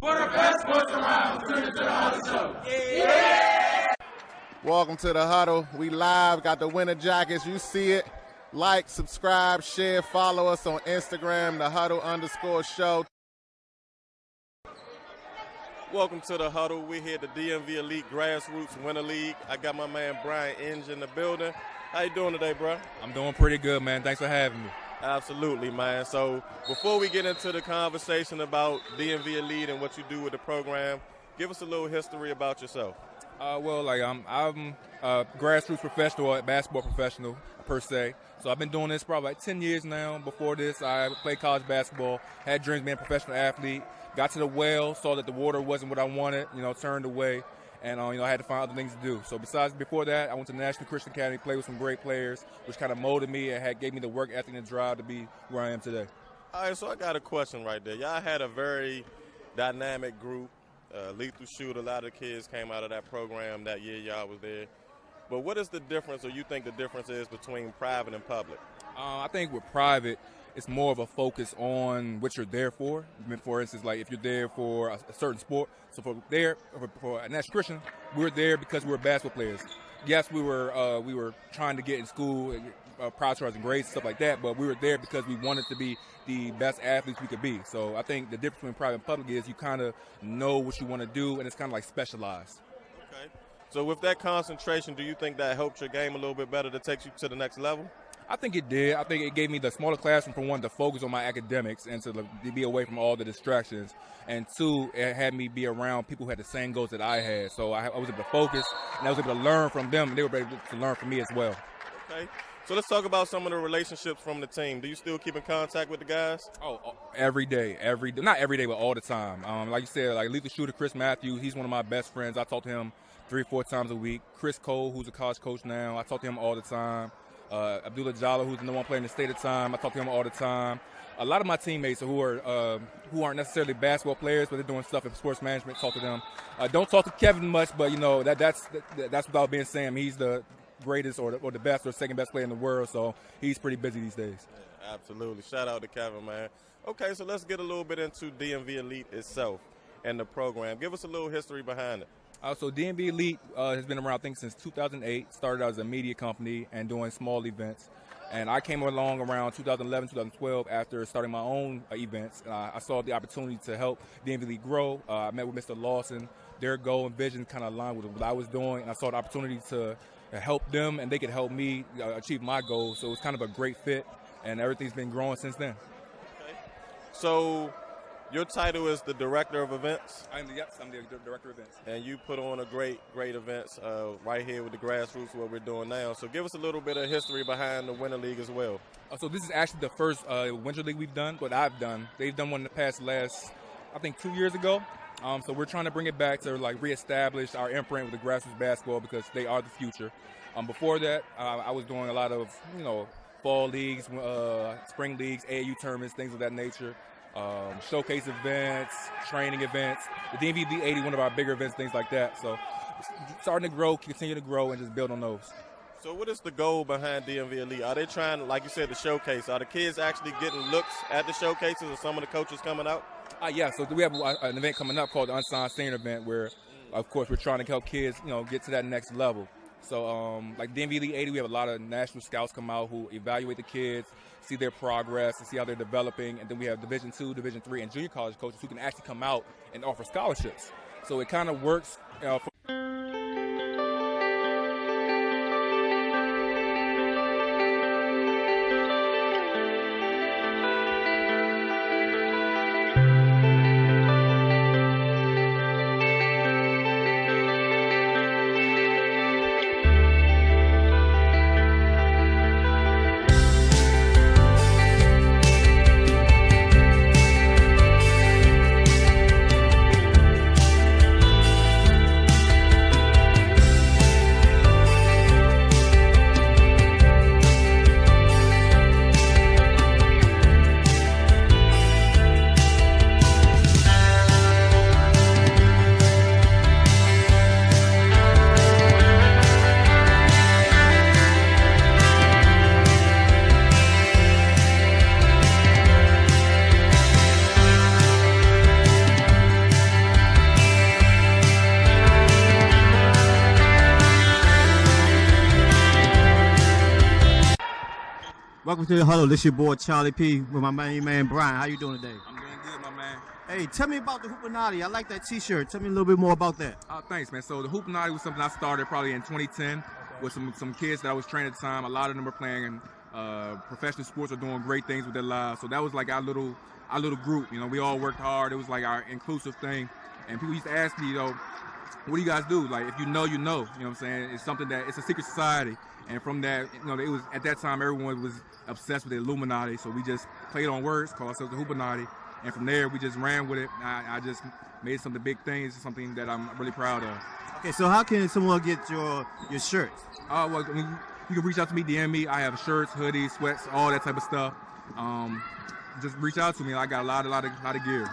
For the best sports around, tune into the Huddle Show. Yeah! Welcome to the Huddle. We live, got the winter jackets. You see it. Like, subscribe, share, follow us on Instagram, the Huddle_show. Welcome to the Huddle. We're here at the DMV Elite Grassroots Winter League. I got my man Brian Inge in the building. How you doing today, bro? I'm doing pretty good, man. Thanks for having me. Absolutely, man. So before we get into the conversation about DMV Elite and what you do with the program, give us a little history about yourself. I'm a grassroots professional, a basketball professional per se. So I've been doing this probably like 10 years now. Before this, I played college basketball, had dreams of being a professional athlete, got to the well, saw that the water wasn't what I wanted, turned away, and I had to find other things to do. So before that, I went to the National Christian Academy, played with some great players, which kind of molded me and gave me the work ethic and drive to be where I am today. All right, so I got a question right there. Y'all had a very dynamic group. Lethal Shoot, a lot of kids came out of that program that year y'all was there. But what is the difference, or you think the difference is between private and public? I think with private, it's more of a focus on what you're there for. For instance, like if you're there for a certain sport, so for a National Christian, we're there because we're basketball players. Yes, we were trying to get in school, prioritizing grades and stuff like that, but we were there because we wanted to be the best athletes we could be. So I think the difference between private and public is you kind of know what you want to do, and it's kind of like specialized. Okay. So with that concentration, do you think that helped your game a little bit better to take you to the next level? I think it did. I think it gave me the smaller classroom, for one, to focus on my academics and to be away from all the distractions. And two, it had me be around people who had the same goals that I had. So I was able to focus, and I was able to learn from them, and they were able to learn from me as well. Okay. So let's talk about some of the relationships from the team. Do you still keep in contact with the guys? Oh, every day. Not every day, but all the time. Like you said, like Lethal Shooter, Chris Matthews, he's one of my best friends. I talk to him 3 or 4 times a week. Chris Cole, who's a college coach now, I talk to him all the time. Abdullah Jallo, who's the number one player in the state at the time, I talk to him all the time. A lot of my teammates who aren't necessarily basketball players, but they're doing stuff in sports management, talk to them. Don't talk to Kevin much, but that's without being said. He's the greatest or the best or second best player in the world, so he's pretty busy these days. Yeah, absolutely. Shout out to Kevin, man. Okay, so let's get a little bit into DMV Elite itself and the program. Give us a little history behind it. So DMV Elite has been around, I think, since 2008. Started out as a media company and doing small events. And I came along around 2011, 2012 after starting my own events. I saw the opportunity to help DMV Elite grow. I met with Mr. Lawson. Their goal and vision kind of aligned with what I was doing. And I saw the opportunity to help them, and they could help me achieve my goals. So it was kind of a great fit, and everything's been growing since then. Okay. So your title is the Director of Events? I'm the Director of Events. And you put on a great events right here with the grassroots, what we're doing now. So give us a little bit of history behind the Winter League as well. So this is actually the first Winter League we've done, but I've done. They've done one in the last, I think, 2 years ago. So we're trying to bring it back to reestablish our imprint with the grassroots basketball because they are the future. Before that, I was doing a lot of, fall leagues, spring leagues, AAU tournaments, things of that nature. Showcase events, training events. The DMV Elite 80, one of our bigger events, things like that. So starting to grow, continue to grow, and just build on those. So what is the goal behind DMV Elite? Are they trying, like you said, the showcase? Are the kids actually getting looks at the showcases, or some of the coaches coming out? Yeah, so we have an event coming up called the Unsigned Senior event where, of course, we're trying to help kids, get to that next level. So, like DMV Elite 80, we have a lot of national scouts come out who evaluate the kids, see their progress, and see how they're developing. And then we have Division II, Division III, and junior college coaches who can actually come out and offer scholarships. So it kind of works Welcome to the Huddle. This your boy Charlie P with my main man Brian. How you doing today? I'm doing good, my man. Hey, tell me about the Hoopinati. I like that T-shirt. Tell me a little bit more about that. Thanks, man. So the Hoopinati was something I started probably in 2010 with some kids that I was training at the time. A lot of them were playing professional sports or doing great things with their lives. So that was like our little group. You know, we all worked hard. It was like our inclusive thing. And people used to ask me, you know, what do you guys do? Like, if you know, you know. You know what I'm saying? It's something that, it's a secret society. And from that, you know, it was, at that time, everyone was obsessed with the Illuminati. So we just played on words, called ourselves the Hoopinati. And from there, we just ran with it. I just made some of the big things, something that I'm really proud of. Okay, so how can someone get your shirts? Well, I mean, you can reach out to me, DM me. I have shirts, hoodies, sweats, all that type of stuff. Just reach out to me. I got a lot of gear.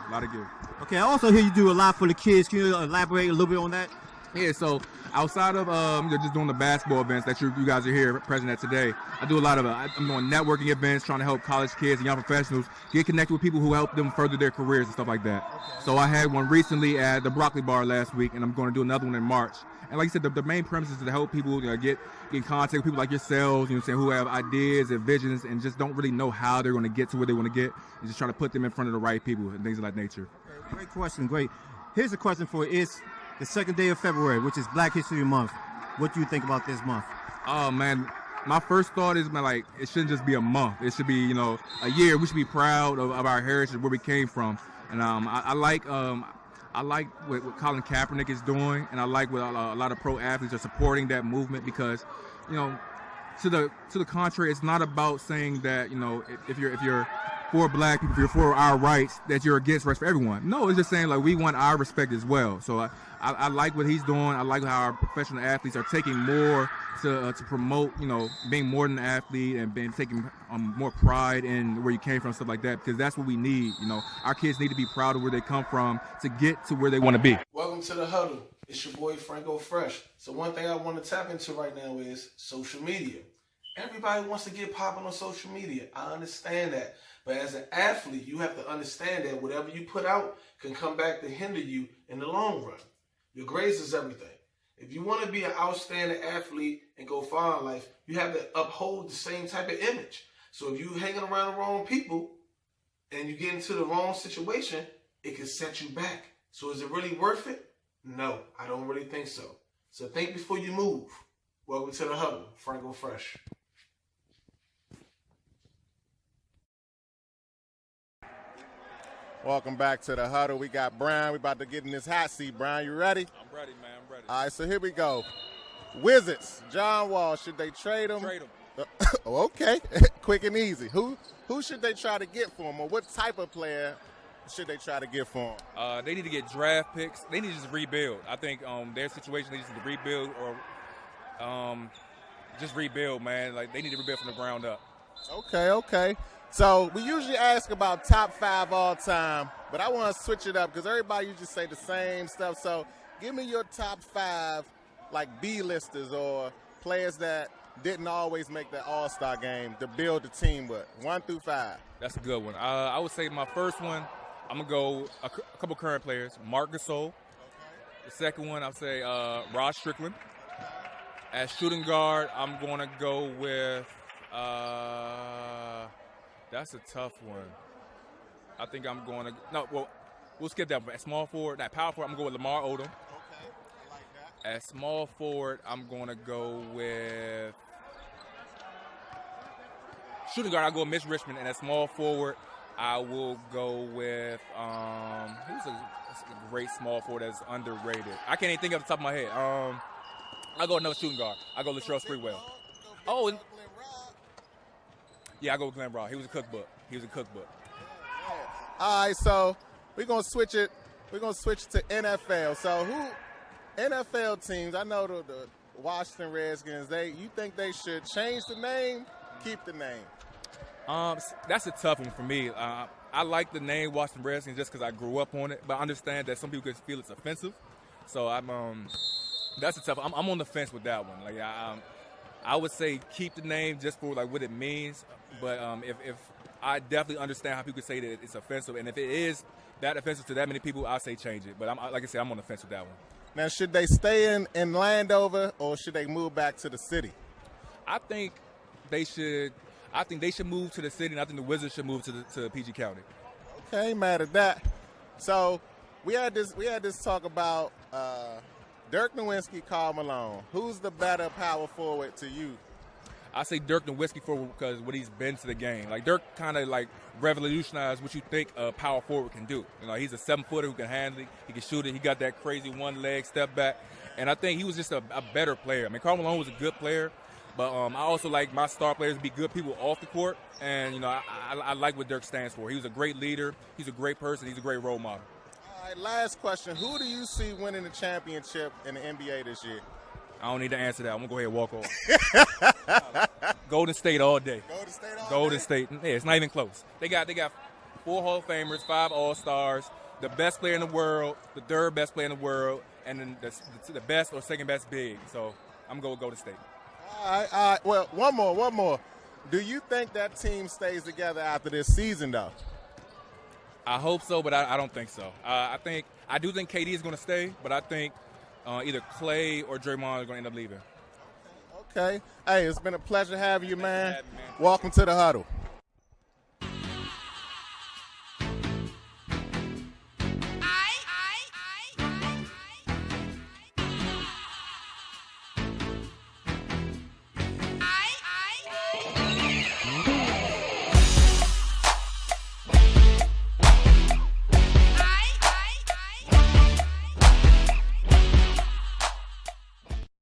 Okay, I also hear you do a lot for the kids. Can you elaborate a little bit on that? Yeah, so outside of just doing the basketball events that you guys are here present at today, I do a lot of I'm doing networking events, trying to help college kids and young professionals get connected with people who help them further their careers and stuff like that. Okay. So I had one recently at the Broccoli Bar last week, and I'm going to do another one in March. And like I said, the main premise is to help people, you know, get in contact with people like yourselves, you know, saying, who have ideas and visions and just don't really know how they're going to get to where they want to get, and just trying to put them in front of the right people and things of that nature. Okay, great question, great. Here's a question for you. It's the second day of February, which is Black History Month. What do you think about this month? Oh, man, my first thought is, man, like, it shouldn't just be a month. It should be, you know, a year. We should be proud of our heritage, where we came from. And I like what Colin Kaepernick is doing, and I like what a lot of pro athletes are supporting that movement, because, you know, to the contrary, it's not about saying that, you know, if you're for black people, if you're for our rights, that you're against rights for everyone. No, it's just saying, like, we want our respect as well. So I like what he's doing. I like how our professional athletes are taking more to promote, you know, being more than an athlete and taking more pride in where you came from, stuff like that, because that's what we need. You know, our kids need to be proud of where they come from to get to where they want to be. Welcome to the Huddle. It's your boy Franco Fresh. So one thing I want to tap into right now is social media. Everybody wants to get popping on social media. I understand that. But as an athlete, you have to understand that whatever you put out can come back to hinder you in the long run. Your grades is everything. If you want to be an outstanding athlete and go far in life, you have to uphold the same type of image. So if you're hanging around the wrong people and you get into the wrong situation, it can set you back. So is it really worth it? No, I don't really think so. So think before you move. Welcome to the Huddle. Franco Fresh. Welcome back to the Huddle. We got Brian. We about to get in this hot seat. Brian, you ready? I'm ready, man. I'm ready. All right, so here we go. Wizards, John Wall, should they trade him? Trade him. Okay, quick and easy. Who should they try to get for him, or what type of player should they try to get for him? They need to get draft picks. They need to just rebuild. I think their situation needs to rebuild, or just rebuild, man. Like, they need to rebuild from the ground up. Okay. So we usually ask about top 5 all time, but I want to switch it up because everybody usually say the same stuff. So give me your top 5, like B-listers or players that didn't always make the All-Star game to build the team with, 1 through 5. That's a good one. I would say my first one, I'm going to go a couple current players. Marc Gasol. Okay. The second one, I'll say Rod Strickland. As shooting guard, I'm going to go with that's a tough one. I think I'm going to we'll skip that one. At small forward, power forward, I'm going to go with Lamar Odom. Okay, I like that. At small forward, I'm going to go with shooting guard. I'll go with Mitch Richmond, and at small forward, I will go with who's a great small forward that's underrated. I can't even think off the top of my head. I'll go another shooting guard. I'll go Latrell Sprewell. Oh, yeah, I go with Glenn Ross. He was a cookbook. Yeah. All right, so we're gonna switch it. We're gonna switch to NFL. So who NFL teams? I know the Washington Redskins. You think they should change the name, keep the name? That's a tough one for me. I like the name Washington Redskins just because I grew up on it, but I understand that some people could feel it's offensive. So that's a tough. I'm on the fence with that one. Like I would say keep the name just for like what it means. But if I definitely understand how people say that it's offensive, and if it is that offensive to that many people, I'll say change it. But like I said, I'm on the fence with that one. Now, should they stay in Landover or should they move back to the city? I think they should. I think they should move to the city, and I think the Wizards should move to PG County. Okay, mad at that. So we had this talk about Dirk Nowitzki, Karl Malone. Who's the better power forward to you? I say Dirk Nowitzki because what he's been to the game. Like Dirk kind of like revolutionized what you think a power forward can do. You know, he's a 7-footer who can handle it. He can shoot it. He got that crazy one-leg step back. And I think he was just a better player. I mean, Karl Malone was a good player, but I also like my star players to be good people off the court. And, you know, I like what Dirk stands for. He was a great leader. He's a great person. He's a great role model. All right, last question. Who do you see winning the championship in the NBA this year? I don't need to answer that. I'm going to go ahead and walk off. Golden State all day. Golden State all Golden day? State. Yeah, it's not even close. They got 4 Hall of Famers, 5 All-Stars, the best player in the world, the third best player in the world, and then the best or second best big. So I'm going to go with Golden State. All right. Well, one more. Do you think that team stays together after this season, though? I hope so, but I don't think so. I do think KD is going to stay, but I think either Clay or Draymond are going to end up leaving. Okay. Hey, it's been a pleasure having you, man. Welcome to the Huddle.